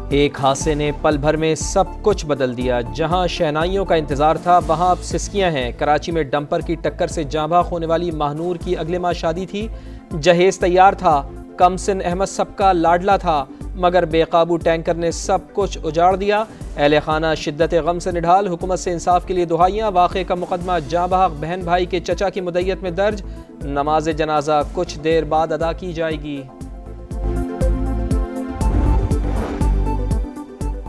एक हादसे ने पल भर में सब कुछ बदल दिया। जहां शहनाइयों का इंतजार था वहां अब सिसकियां हैं। कराची में डंपर की टक्कर से जाँ बहक होने वाली महानूर की अगले माह शादी थी। जहेज तैयार था, कमसिन अहमद सबका लाडला था, मगर बेकाबू टैंकर ने सब कुछ उजाड़ दिया। अहले खाना शिद्दत गम से निढाल, हुकूमत से इंसाफ के लिए दुहाइयाँ। वाक़े का मुकदमा जाँ बहक बहन भाई के चचा की मुद्दत में दर्ज। नमाज जनाजा कुछ देर बाद अदा की जाएगी।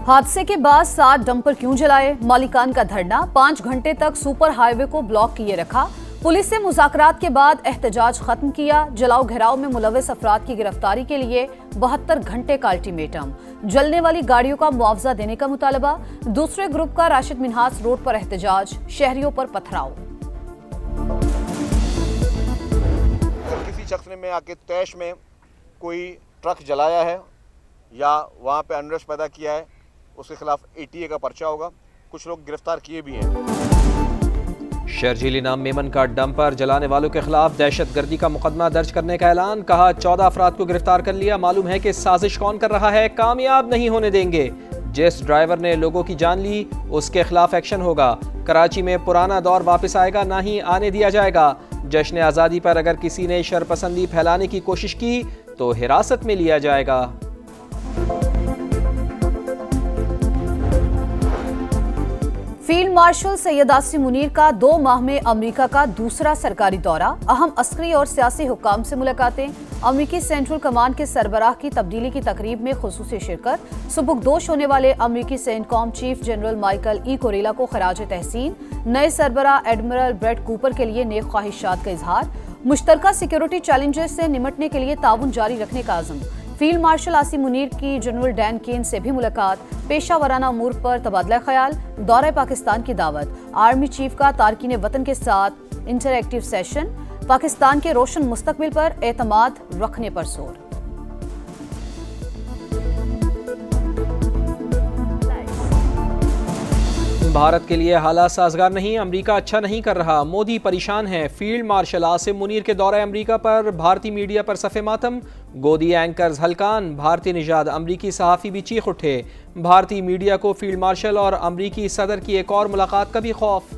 हादसे के बाद 7 डंपर क्यों जलाए? मालिकान का धरना 5 घंटे तक सुपर हाईवे को ब्लॉक किए रखा। पुलिस से मुज़ाकरात के बाद एहतजाज खत्म किया। जलाओ घेराव में मुलविस अफराद की गिरफ्तारी के लिए 72 घंटे का अल्टीमेटम। जलने वाली गाड़ियों का मुआवजा देने का मुतालबा। दूसरे ग्रुप का राशिद मिन्हास रोड पर एहतजाज, शहरियों पर पथराव। किसी शख्स ने आके तैश में कोई ट्रक जलाया है या वहाँ पे अनरेस्ट पैदा किया है, उसके खिलाफ ATA का पर्चा होगा। कुछ लोग गिरफ्तार किए भी हैं। शर्जील इनाम मेमन का डंपर जलाने वालों के खिलाफ दहशतगर्दी का मुकदमा दर्ज करने का ऐलान। कहा 14 अफराद को गिरफ्तार कर लिया। मालूम है कि साजिश कौन कर रहा है, कामयाब नहीं होने देंगे। जिस ड्राइवर ने लोगों की जान ली उसके खिलाफ एक्शन होगा। कराची में पुराना दौर वापस आएगा, ना ही आने दिया जाएगा। जश्न आज़ादी पर अगर किसी ने शरपसंदी फैलाने की कोशिश की तो हिरासत में लिया जाएगा। फील्ड मार्शल सैयद आसिम मुनीर का 2 माह में अमेरिका का दूसरा सरकारी दौरा। अहम अस्करी और सियासी हुक्काम से मुलाकातें। अमेरिकी सेंट्रल कमांड के सरबराह की तब्दीली की तकरीब में खुसूसी शिरकत। सुबुकदोश होने वाले अमेरिकी CENTCOM chief general Michael E कोरेला को खराज तहसीन। नए सरबराह एडमिरल ब्रेट कूपर के लिए नेक ख्वाहिशात का इजहार। मुश्तरका सिक्योरिटी चैलेंजेस से निमटने के लिए ताउन जारी रखने का आज़म। फील्ड मार्शल आसिम मुनीर की जनरल डैन केन से भी मुलाकात। पेशा वराना उमूर पर तबादला ख्याल। दौरे पाकिस्तान की दावत। आर्मी चीफ का तारकीन वतन के साथ इंटरएक्टिव सेशन। पाकिस्तान के रोशन मुस्तकबिल पर एतमाद रखने पर जोर। भारत के लिए हालात साजगार नहीं, अमेरिका अच्छा नहीं कर रहा, मोदी परेशान है। फील्ड मार्शल आसिम मुनीर के दौरे अमेरिका पर भारतीय मीडिया पर सफ़े मातम। गोदी एंकर्स हलकान, भारतीय निजाद अमेरिकी सहाफ़ी भी चीख उठे। भारतीय मीडिया को फील्ड मार्शल और अमेरिकी सदर की एक और मुलाकात का भी खौफ।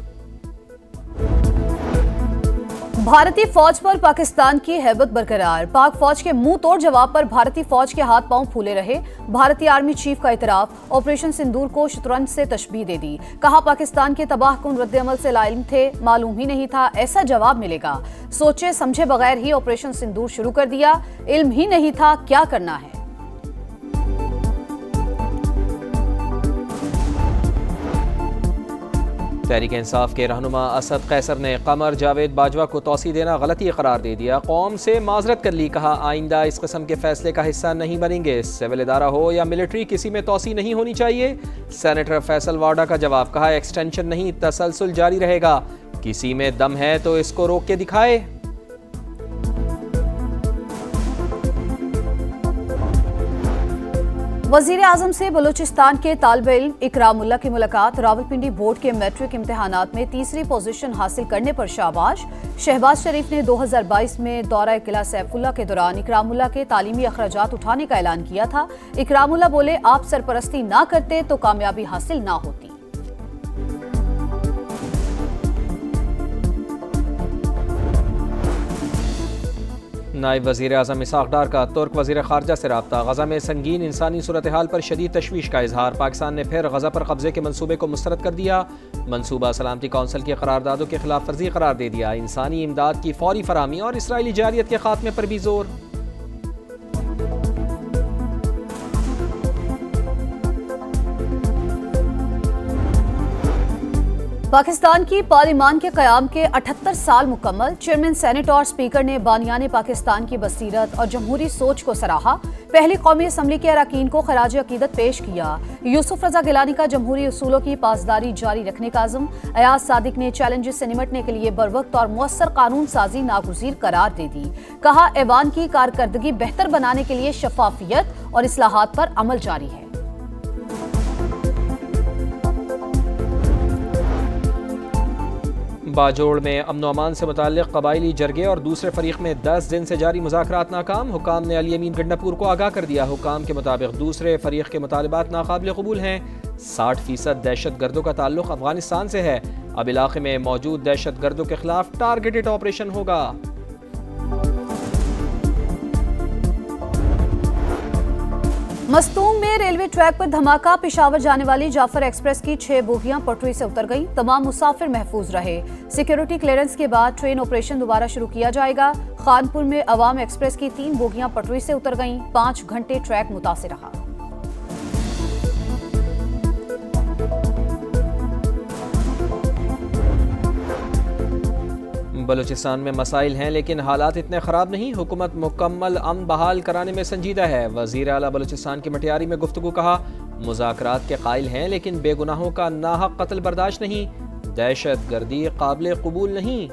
भारतीय फौज पर पाकिस्तान की हैबत बरकरार। पाक फौज के मुंह तोड़ जवाब पर भारतीय फौज के हाथ पांव फूले रहे। भारतीय आर्मी चीफ का इतराफ। ऑपरेशन सिंदूर को शतरंज से तशबीह दे दी। कहा पाकिस्तान के तबाहकुन रद्द-ए-अमल से लाइल्म थे, मालूम ही नहीं था ऐसा जवाब मिलेगा। सोचे समझे बगैर ही ऑपरेशन सिंदूर शुरू कर दिया, इल्म ही नहीं था क्या करना है। तहरीक इंसाफ के रहनुमा असद कैसर ने कमर जावेद बाजवा को तौसी देना गलती करार दे दिया। कौम से माजरत कर ली। कहा आइंदा इस किस्म के फैसले का हिस्सा नहीं बनेंगे। सिविल इदारा हो या मिलिट्री, किसी में तौसी नहीं होनी चाहिए। सेनेटर फैसल वाडा का जवाब। कहा एक्सटेंशन नहीं, तसलसल जारी रहेगा। किसी में दम है तो इसको रोक के दिखाए। वजीर आजम से बलूचिस्तान के तालिबे इल्म इकरामुल्लाह की मुलाकात। रावलपिंडी बोर्ड के मैट्रिक इम्तिहानात में तीसरी पोजीशन हासिल करने पर शाबाश। शहबाज शरीफ ने 2022 में दौरा किला सैफुल्लाह के दौरान इकरामुल्लाह के तालीमी अखराजात उठाने का ऐलान किया था। इकरामुल्लाह बोले आप सरपरस्ती ना करते तो कामयाबी हासिल ना होती। नायब वज़ीर आज़म इसहाक़ डार का तुर्क वज़ीर ख़ारजा से रब्ता। गज़ा में संगीन इंसानी सूरत हाल पर शदीद तशवीश का इजहार। पाकिस्तान ने फिर गज़ा पर कब्जे के मनसूबे को मुस्तरद कर दिया। मनसूबा सलामती कौंसिल की करारदादों के खिलाफ वर्जी करार दे दिया। इंसानी इमदाद की फौरी फराहमी और इसराइली जारियत के खात्मे पर भी जोर। पाकिस्तान की पार्लिमान के क़याम के 78 साल मुकम्मल। चेयरमैन सेनेट और स्पीकर ने बानियाने पाकिस्तान की बसीरत और जमहूरी सोच को सराहा। पहली कौमी असम्बली के अरकान को खराज अकीदत पेश किया। यूसुफ रजा गिलानी का जमहूरी उसूलों की पासदारी जारी रखने का आज़म। अयाज सादिक ने चैलेंजेस से निमटने के लिए बरवक्त और मुअस्सर कानून साजी नागुज़ीर करार दे दी। कहा ऐवान की कारकर्दगी बेहतर बनाने के लिए शफाफियत और इस्लाहात पर अमल जारी है। बाजोड़ में अमन अमान से मुताल्लिक़ कबायली जरगे और दूसरे फरीक में 10 दिन से जारी मुज़ाकरात नाकाम। हुकाम ने अली अमीन गंडापुर को आगाह कर दिया। हुकाम के मुताबिक दूसरे फरीक के मुतालबात नाकाबिल कबूल हैं। 60% दहशत गर्दों का ताल्लुक अफगानिस्तान से है। अब इलाके में मौजूद दहशत गर्दों के खिलाफ टारगेटेड ऑपरेशन होगा। मस्तूम में रेलवे ट्रैक पर धमाका। पेशावर जाने वाली जाफर एक्सप्रेस की 6 बोगियां पटरी से उतर गईं। तमाम मुसाफिर महफूज रहे। सिक्योरिटी क्लियरेंस के बाद ट्रेन ऑपरेशन दोबारा शुरू किया जाएगा। खानपुर में अवाम एक्सप्रेस की 3 बोगियां पटरी से उतर गईं। 5 घंटे ट्रैक मुतासिर रहा। बलूचिस्तान में मसाइल हैं लेकिन हालात इतने ख़राब नहीं। हुकूमत मुकम्मल अमन बहाल कराने में संजीदा है। वज़ीर आला बलूचिस्तान की मटियारी में गुफ्तगू। कहा, मुज़ाकरात के कायल हैं लेकिन बेगुनाहों का नाहक कत्ल बर्दाश्त नहीं। दहशत गर्दी काबिल कबूल नहीं।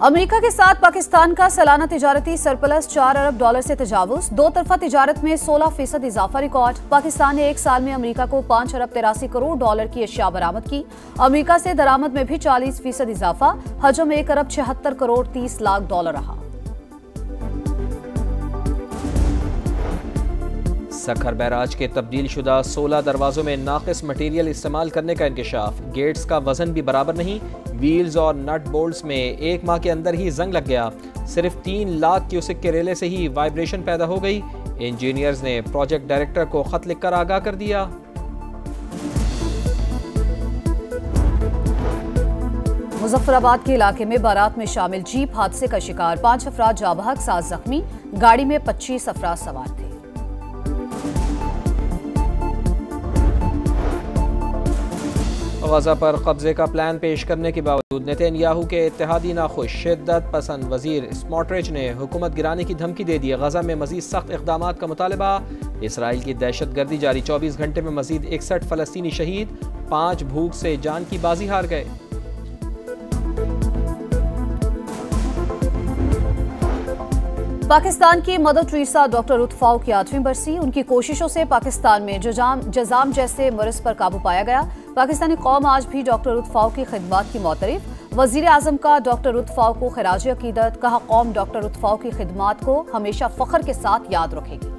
अमेरिका के साथ पाकिस्तान का सालाना तिजारती सरप्लस $4 अरब से तजावुज। 2 तरफा तिजारत में 16% इजाफा रिकॉर्ड। पाकिस्तान ने एक साल में अमेरिका को $5 अरब 83 करोड़ की अशिया बरामद की। अमेरिका से दरामद में भी 40% इजाफा। हजम $1 अरब 76 करोड़ 30 लाख रहा। सखर बैराज के तब्दील शुदा 16 दरवाजों में नाकिस मटीरियल इस्तेमाल करने का इंकशाफ। गेट्स का वजन भी बराबर नहीं। व्हील्स और नट बोल्ट्स में 1 माह के अंदर ही जंग लग गया। सिर्फ 3 लाख क्यूसिक के रेले से ही वाइब्रेशन पैदा हो गई। इंजीनियर्स ने प्रोजेक्ट डायरेक्टर को खत लिखकर आगाह कर दिया। मुजफ्फराबाद के इलाके में बारात में शामिल जीप हादसे का शिकार। 5 अफराद जाँ बहक, 7 जख्मी। गाड़ी में 25 अफराद सवार थे। गजा पर कब्जे का प्लान पेश करने के बावजूद नेतन्याहू के इत्तेहादी नाखुश। शिद्दत पसंद वजीर स्मोट्रिच ने हुकूमत गिराने की धमकी दे दी। गजा में मजीद सख्त इक़दामात का मुतालबा। इसराइल की दहशत गर्दी जारी। 24 घंटे में मजीद 61 फ़लस्तीनी शहीद। 5 भूख से जान की बाजी हार गए। पाकिस्तान की मदर टेरेसा डॉक्टर रुत फ़ाऊ की 8वीं बरसी। उनकी कोशिशों से पाकिस्तान में जजाम जैसे मर्ज पर काबू पाया गया। पाकिस्तानी कौम आज भी डॉक्टर रुत फ़ाऊ की खिदमत की मोतरफ। वज़ीर आज़म का डॉक्टर रुत फ़ाऊ को खिराज अकीदत। कहा, कौम डॉक्टर रुत फ़ाऊ की खिदमत को हमेशा फ़ख्र के साथ याद रखेगी।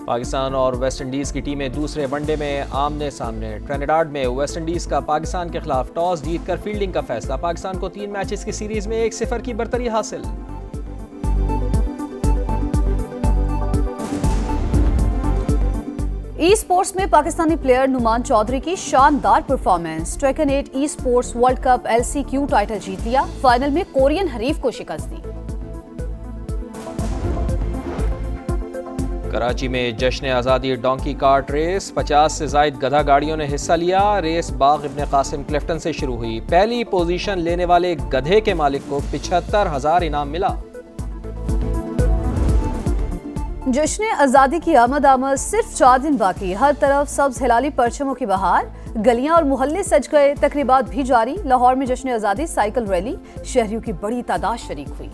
पाकिस्तान और वेस्ट इंडीज़ की टीमें दूसरे वनडे में आमने सामने। ट्रिनिडाड में वेस्ट इंडीज़ का पाकिस्तान के खिलाफ टॉस जीतकर फील्डिंग का फैसला। पाकिस्तान को 3 मैचेस की सीरीज में 1-0 की बरतरी हासिल। ई स्पोर्ट्स में पाकिस्तानी प्लेयर नुमान चौधरी की शानदार performance. Tekken 8 esports world cup LCQ title जीत लिया। फाइनल में कोरियन हरीफ को शिकस्त दी। कराची में जश्न आज़ादी डोंकी कार्ट रेस। 50 से ज़ायद गधा गाड़ियों ने हिस्सा लिया। रेस बाग इब्ने कासिम क्लिफ्टन से शुरू हुई। पहली पोजीशन लेने वाले गधे के मालिक को 75,000 इनाम मिला। जश्न आज़ादी की आमद सिर्फ 4 दिन बाकी। हर तरफ सब्ज हिलाली परचमों की बहार। गलियां और मोहल्ले सज गए। तकरीबात भी जारी। लाहौर में जश्न आज़ादी साइकिल रैली। शहरियों की बड़ी तादाद शरीक हुई।